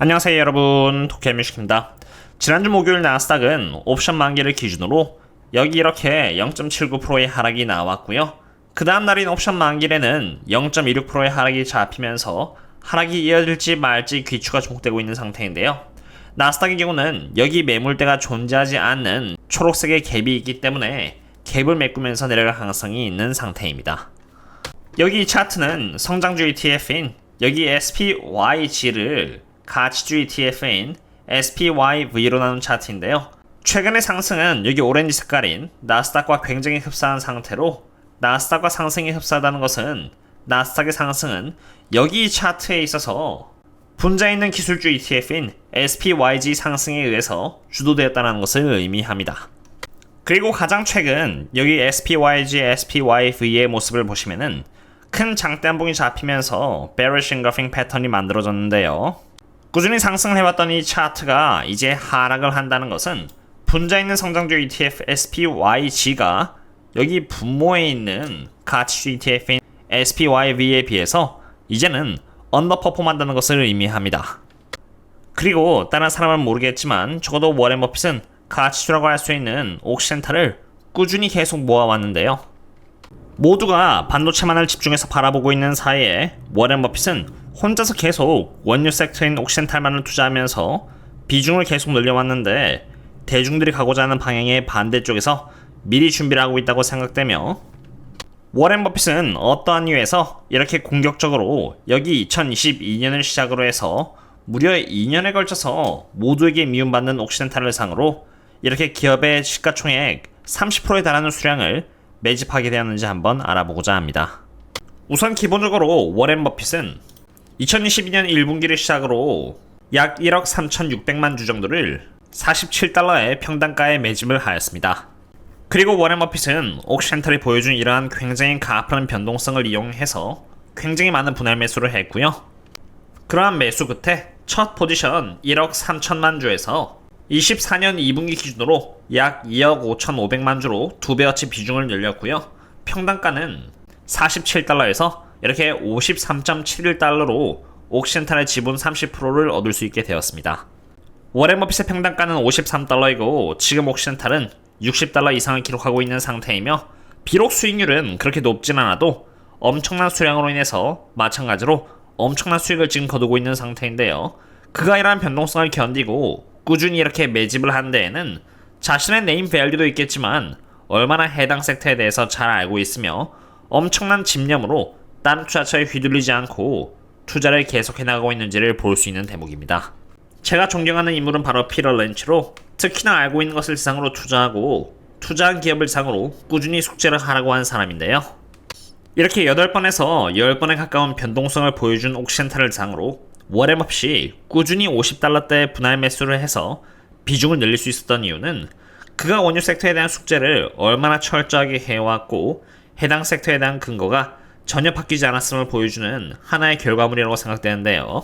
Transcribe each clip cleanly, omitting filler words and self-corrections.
안녕하세요 여러분, 도쿄뮤직입니다. 지난주 목요일 나스닥은 옵션 만기를 기준으로 여기 이렇게 0.79%의 하락이 나왔고요. 그 다음 날인 옵션 만기에는 0.26%의 하락이 잡히면서 하락이 이어질지 말지 귀추가 주목되고 있는 상태인데요. 나스닥의 경우는 여기 매물대가 존재하지 않는 초록색의 갭이 있기 때문에 갭을 메꾸면서 내려갈 가능성이 있는 상태입니다. 여기 이 차트는 성장주 ETF인 여기 SPYG를 가치주 ETF인 SPYV로 나눈 차트인데요. 최근의 상승은 여기 오렌지 색깔인 나스닥과 굉장히 흡사한 상태로, 나스닥과 상승이 흡사하다는 것은 나스닥의 상승은 여기 이 차트에 있어서 분자 있는 기술주 ETF인 SPYG 상승에 의해서 주도되었다는 것을 의미합니다. 그리고 가장 최근 여기 SPYG, SPYV의 모습을 보시면은 큰 장대 한봉이 잡히면서 bearish engulfing 패턴이 만들어졌는데요. 꾸준히 상승을 해왔던 이 차트가 이제 하락을 한다는 것은 분자 있는 성장주 ETF SPYG가 여기 분모에 있는 가치주 ETF인 SPYV에 비해서 이제는 언더퍼폼 한다는 것을 의미합니다. 그리고 다른 사람은 모르겠지만 적어도 워렌 버핏은 가치주라고 할 수 있는 옥시덴탈을 꾸준히 계속 모아왔는데요. 모두가 반도체만을 집중해서 바라보고 있는 사이에 워렌 버핏은 혼자서 계속 원유 섹터인 옥시덴탈만을 투자하면서 비중을 계속 늘려왔는데, 대중들이 가고자 하는 방향의 반대쪽에서 미리 준비를 하고 있다고 생각되며, 워렌 버핏은 어떠한 이유에서 이렇게 공격적으로 여기 2022년을 시작으로 해서 무려 2년에 걸쳐서 모두에게 미움받는 옥시덴탈을 상으로 이렇게 기업의 시가총액 30%에 달하는 수량을 매집하게 되었는지 한번 알아보고자 합니다. 우선 기본적으로 워렌 버핏은 2022년 1분기를 시작으로 약 1억 3,600만 주 정도를 47달러의 평단가에 매집을 하였습니다. 그리고 워렌 버핏은 옥시덴탈이 보여준 이러한 굉장히 가파른 변동성을 이용해서 굉장히 많은 분할 매수를 했고요. 그러한 매수 끝에 첫 포지션 1억 3천만 주에서 24년 2분기 기준으로 약 2억 5,500만 주로 2배어치 비중을 늘렸고요. 평단가는 47달러에서 이렇게 53.71달러로 옥시덴탈의 지분 30%를 얻을 수 있게 되었습니다. 워렌 버핏의 평단가는 53달러이고 지금 옥시덴탈은 60달러 이상을 기록하고 있는 상태이며, 비록 수익률은 그렇게 높진 않아도 엄청난 수량으로 인해서 마찬가지로 엄청난 수익을 지금 거두고 있는 상태인데요. 그가 이러한 변동성을 견디고 꾸준히 이렇게 매집을 한 데에는 자신의 네임 밸류도 있겠지만 얼마나 해당 섹터에 대해서 잘 알고 있으며 엄청난 집념으로 다른 투자처에 휘둘리지 않고 투자를 계속해 나가고 있는지를 볼 수 있는 대목입니다. 제가 존경하는 인물은 바로 피터 렌치로, 특히나 알고 있는 것을 지상으로 투자하고 투자한 기업을 지상으로 꾸준히 숙제를 하라고 한 사람인데요. 이렇게 8번에서 10번에 가까운 변동성을 보여준 옥시덴탈을 지상으로 워렌 버핏이 꾸준히 50달러대 분할 매수를 해서 비중을 늘릴 수 있었던 이유는 그가 원유 섹터에 대한 숙제를 얼마나 철저하게 해왔고 해당 섹터에 대한 근거가 전혀 바뀌지 않았음을 보여주는 하나의 결과물이라고 생각되는데요.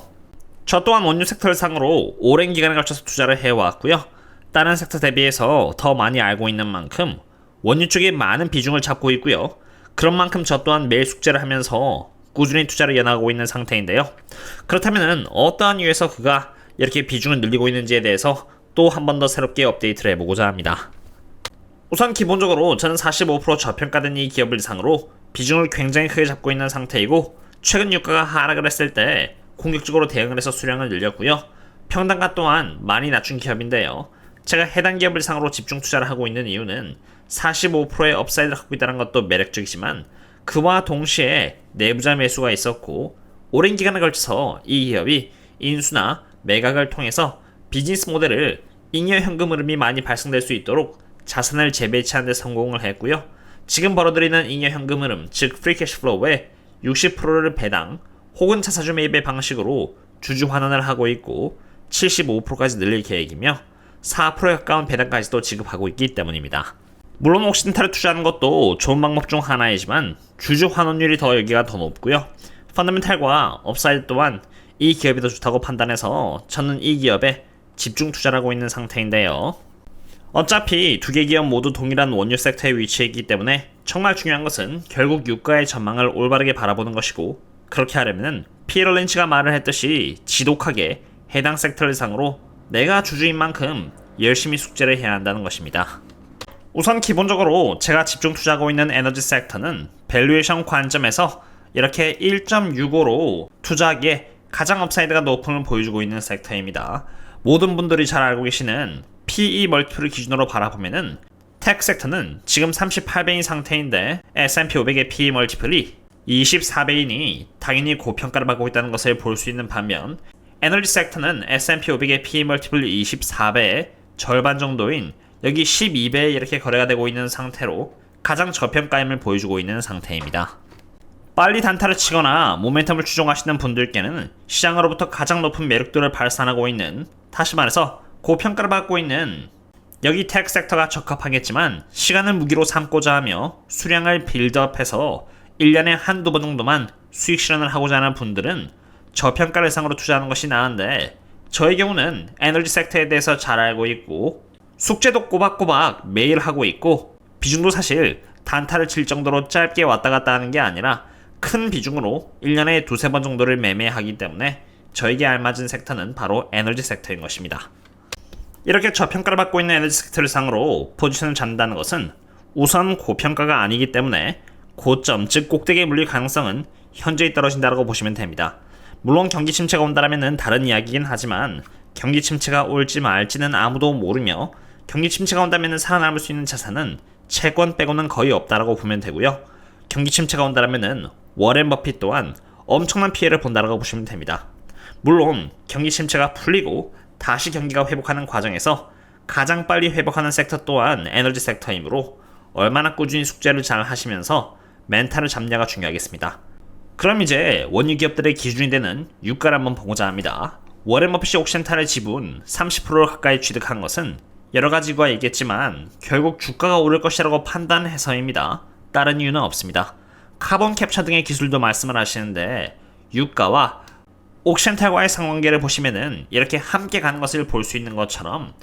저 또한 원유 섹터를 상으로 오랜 기간에 걸쳐서 투자를 해왔고요. 다른 섹터 대비해서 더 많이 알고 있는 만큼 원유 쪽에 많은 비중을 잡고 있고요. 그런 만큼 저 또한 매일 숙제를 하면서 꾸준히 투자를 이어나가고 있는 상태인데요. 그렇다면 어떠한 이유에서 그가 이렇게 비중을 늘리고 있는지에 대해서 또 한 번 더 새롭게 업데이트를 해보고자 합니다. 우선 기본적으로 저는 45% 저평가된 이 기업을 상으로 비중을 굉장히 크게 잡고 있는 상태이고, 최근 유가가 하락을 했을 때 공격적으로 대응을 해서 수량을 늘렸고요. 평단가 또한 많이 낮춘 기업인데요. 제가 해당 기업을 상으로 집중 투자를 하고 있는 이유는 45%의 업사이드를 갖고 있다는 것도 매력적이지만 그와 동시에 내부자 매수가 있었고 오랜 기간에 걸쳐서 이 기업이 인수나 매각을 통해서 비즈니스 모델을 잉여 현금 흐름이 많이 발생될 수 있도록 자산을 재배치하는 데 성공을 했고요. 지금 벌어들이는 잉여 현금 흐름, 즉 프리 캐시 플로우의 60%를 배당 혹은 차사주 매입의 방식으로 주주 환원을 하고 있고 75%까지 늘릴 계획이며 4%에 가까운 배당까지도 지급하고 있기 때문입니다. 물론 옥시덴탈에 투자하는 것도 좋은 방법 중 하나이지만 주주 환원율이 여기가 더 높고요. 펀더멘탈과 업사이드 또한 이 기업이 더 좋다고 판단해서 저는 이 기업에 집중 투자를 하고 있는 상태인데요. 어차피 두 개 기업 모두 동일한 원유 섹터에 위치해 있기 때문에 정말 중요한 것은 결국 유가의 전망을 올바르게 바라보는 것이고, 그렇게 하려면 피터 린치가 말을 했듯이 지독하게 해당 섹터를 상으로 내가 주주인 만큼 열심히 숙제를 해야 한다는 것입니다. 우선 기본적으로 제가 집중 투자하고 있는 에너지 섹터는 밸류에이션 관점에서 이렇게 1.65로 투자하기에 가장 업사이드가 높음을 보여주고 있는 섹터입니다. 모든 분들이 잘 알고 계시는 PE 멀티플을 기준으로 바라보면은 텍 섹터는 지금 38배인 상태인데 S&P 500의 PE 멀티플이 24배이니 당연히 고평가를 받고 있다는 것을 볼 수 있는 반면 에너지 섹터는 S&P 500의 PE 멀티플 24배의 절반 정도인 여기 12배에 이렇게 거래가 되고 있는 상태로 가장 저평가임을 보여주고 있는 상태입니다. 빨리 단타를 치거나 모멘텀을 추종하시는 분들께는 시장으로부터 가장 높은 매력도를 발산하고 있는, 다시 말해서 고평가를 받고 있는 여기 텍 섹터가 적합하겠지만 시간을 무기로 삼고자 하며 수량을 빌드업해서 1년에 한두 번 정도만 수익 실현을 하고자 하는 분들은 저평가 예상으로 투자하는 것이 나은데, 저의 경우는 에너지 섹터에 대해서 잘 알고 있고 숙제도 꼬박꼬박 매일 하고 있고 비중도 사실 단타를 칠 정도로 짧게 왔다 갔다 하는 게 아니라 큰 비중으로 1년에 두세 번 정도를 매매하기 때문에 저에게 알맞은 섹터는 바로 에너지 섹터인 것입니다. 이렇게 저평가를 받고 있는 에너지 섹터를 상으로 포지션을 잡는다는 것은 우선 고평가가 아니기 때문에 고점, 즉 꼭대기에 물릴 가능성은 현저히 떨어진다고 보시면 됩니다. 물론 경기 침체가 온다면 다른 이야기긴 하지만 경기 침체가 올지 말지는 아무도 모르며 경기 침체가 온다면 살아남을 수 있는 자산은 채권 빼고는 거의 없다라고 보면 되고요. 경기 침체가 온다면 워렌 버핏 또한 엄청난 피해를 본다라고 보시면 됩니다. 물론 경기 침체가 풀리고 다시 경기가 회복하는 과정에서 가장 빨리 회복하는 섹터 또한 에너지 섹터이므로 얼마나 꾸준히 숙제를 잘 하시면서 멘탈을 잡냐가 중요하겠습니다. 그럼 이제 원유 기업들의 기준이 되는 유가를 한번 보고자 합니다. 워렌 버핏이 옥시덴탈의 지분 30%를 가까이 취득한 것은 여러 가지 이유가 있겠지만 결국 주가가 오를 것이라고 판단해서입니다. 다른 이유는 없습니다. 카본 캡처 등의 기술도 말씀을 하시는데 유가와 옥시덴탈과의 상관계를 보시면은 이렇게 함께 가는 것을 볼 수 있는 것처럼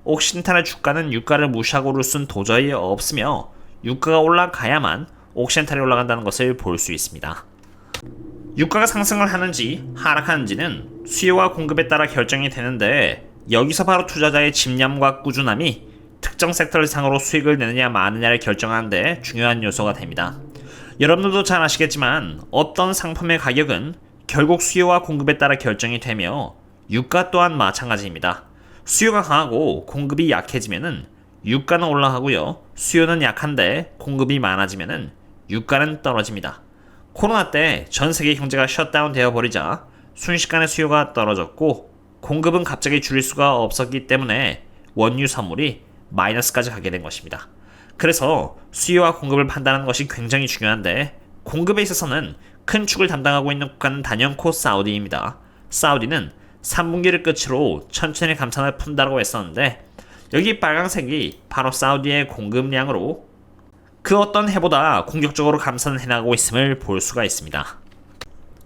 옥시덴탈의 주가는 유가를 무시하고 오를 수는 도저히 없으며 유가가 올라가야만 옥시덴탈이 올라간다는 것을 볼 수 있습니다. 유가가 상승을 하는지 하락하는지는 수요와 공급에 따라 결정이 되는데 여기서 바로 투자자의 집념과 꾸준함이 특정 섹터를 상으로 수익을 내느냐 마느냐를 결정하는데 중요한 요소가 됩니다. 여러분들도 잘 아시겠지만 어떤 상품의 가격은 결국 수요와 공급에 따라 결정이 되며 유가 또한 마찬가지입니다. 수요가 강하고 공급이 약해지면은 유가는 올라가고요. 수요는 약한데 공급이 많아지면은 유가는 떨어집니다. 코로나 때 전 세계 경제가 셧다운 되어 버리자 순식간에 수요가 떨어졌고 공급은 갑자기 줄일 수가 없었기 때문에 원유 선물이 마이너스까지 가게 된 것입니다. 그래서 수요와 공급을 판단하는 것이 굉장히 중요한데 공급에 있어서는 큰 축을 담당하고 있는 국가는 단연코 사우디입니다. 사우디는 3분기를 끝으로 천천히 감산을 푼다고 했었는데 여기 빨간색이 바로 사우디의 공급량으로 그 어떤 해보다 공격적으로 감산을 해나가고 있음을 볼 수가 있습니다.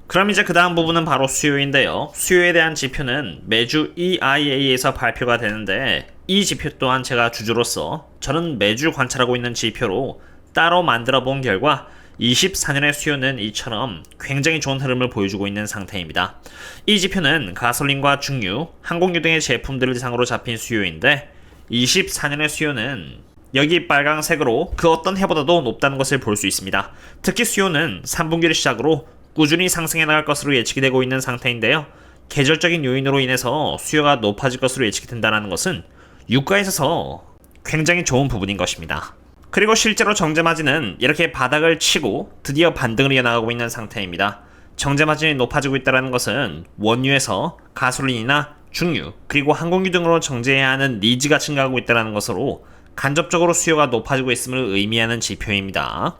그럼 이제 그 다음 부분은 바로 수요인데요. 수요에 대한 지표는 매주 EIA에서 발표가 되는데 이 지표 또한 제가 주주로서 저는 매주 관찰하고 있는 지표로 따로 만들어 본 결과 24년의 수요는 이처럼 굉장히 좋은 흐름을 보여주고 있는 상태입니다. 이 지표는 가솔린과 중유, 항공유 등의 제품들을 상으로 잡힌 수요인데 24년의 수요는 여기 빨강색으로 그 어떤 해보다도 높다는 것을 볼 수 있습니다. 특히 수요는 3분기를 시작으로 꾸준히 상승해 나갈 것으로 예측이 되고 있는 상태인데요. 계절적인 요인으로 인해서 수요가 높아질 것으로 예측이 된다는 것은 유가에 있어서 굉장히 좋은 부분인 것입니다. 그리고 실제로 정제마진은 이렇게 바닥을 치고 드디어 반등을 이어나가고 있는 상태입니다. 정제마진이 높아지고 있다는 것은 원유에서 가솔린이나 중유 그리고 항공유 등으로 정제해야 하는 니즈가 증가하고 있다는 것으로 간접적으로 수요가 높아지고 있음을 의미하는 지표입니다.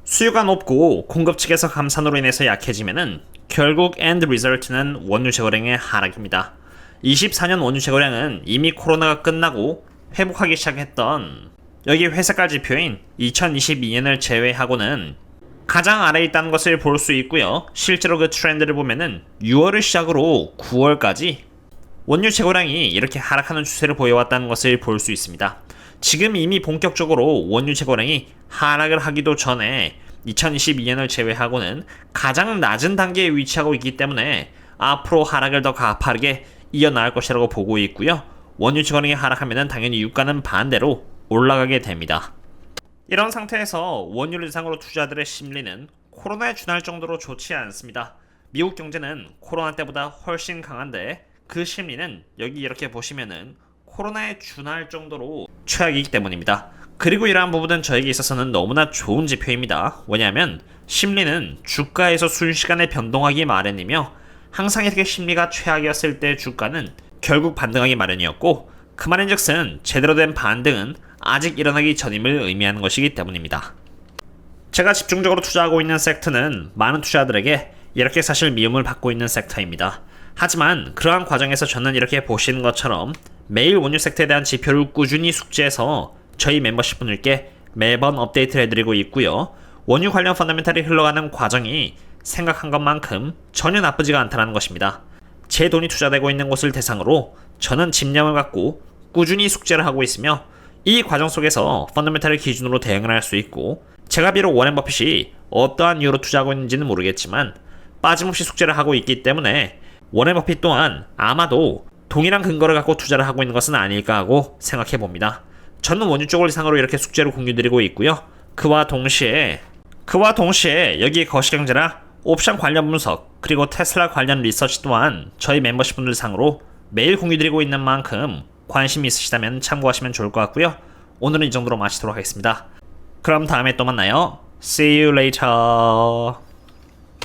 수요가 높고 공급 측에서 감산으로 인해서 약해지면은 결국 엔드 리설트는 원유 재고량의 하락입니다. 24년 원유 재고량은 이미 코로나가 끝나고 회복하기 시작했던 여기 회색깔 지표인 2022년을 제외하고는 가장 아래에 있다는 것을 볼 수 있고요. 실제로 그 트렌드를 보면은 6월을 시작으로 9월까지 원유 재고량이 이렇게 하락하는 추세를 보여왔다는 것을 볼 수 있습니다. 지금 이미 본격적으로 원유 재고량이 하락을 하기도 전에 2022년을 제외하고는 가장 낮은 단계에 위치하고 있기 때문에 앞으로 하락을 더 가파르게 이어나갈 것이라고 보고 있고요. 원유 지거래이 하락하면 당연히 유가는 반대로 올라가게 됩니다. 이런 상태에서 원유를 대상으로 투자자들의 심리는 코로나에 준할 정도로 좋지 않습니다. 미국 경제는 코로나 때보다 훨씬 강한데 그 심리는 여기 이렇게 보시면은 코로나에 준할 정도로 최악이기 때문입니다. 그리고 이러한 부분은 저에게 있어서는 너무나 좋은 지표입니다. 왜냐하면 심리는 주가에서 순식간에 변동하기 마련이며 항상 이렇게 심리가 최악이었을 때 주가는 결국 반등하기 마련이었고, 그 말인즉슨 제대로 된 반등은 아직 일어나기 전임을 의미하는 것이기 때문입니다. 제가 집중적으로 투자하고 있는 섹터는 많은 투자자들에게 이렇게 사실 미움을 받고 있는 섹터입니다. 하지만 그러한 과정에서 저는 이렇게 보시는 것처럼 매일 원유 섹터에 대한 지표를 꾸준히 숙지해서 저희 멤버십 분들께 매번 업데이트를 해드리고 있고요. 원유 관련 펀더멘탈이 흘러가는 과정이 생각한 것만큼 전혀 나쁘지가 않다는 것입니다. 제 돈이 투자되고 있는 곳을 대상으로 저는 집념을 갖고 꾸준히 숙제를 하고 있으며 이 과정 속에서 펀더멘탈을 기준으로 대응을 할 수 있고, 제가 비록 워렌 버핏이 어떠한 이유로 투자하고 있는지는 모르겠지만 빠짐없이 숙제를 하고 있기 때문에 워렌 버핏 또한 아마도 동일한 근거를 갖고 투자를 하고 있는 것은 아닐까 하고 생각해 봅니다. 저는 원유 쪽을 이상으로 이렇게 숙제로 공유드리고 있고요. 그와 동시에 여기 거시경제나 옵션 관련 분석, 그리고 테슬라 관련 리서치 또한 저희 멤버십 분들 상으로 매일 공유드리고 있는 만큼 관심이 있으시다면 참고하시면 좋을 것 같고요. 오늘은 이 정도로 마치도록 하겠습니다. 그럼 다음에 또 만나요. See you later.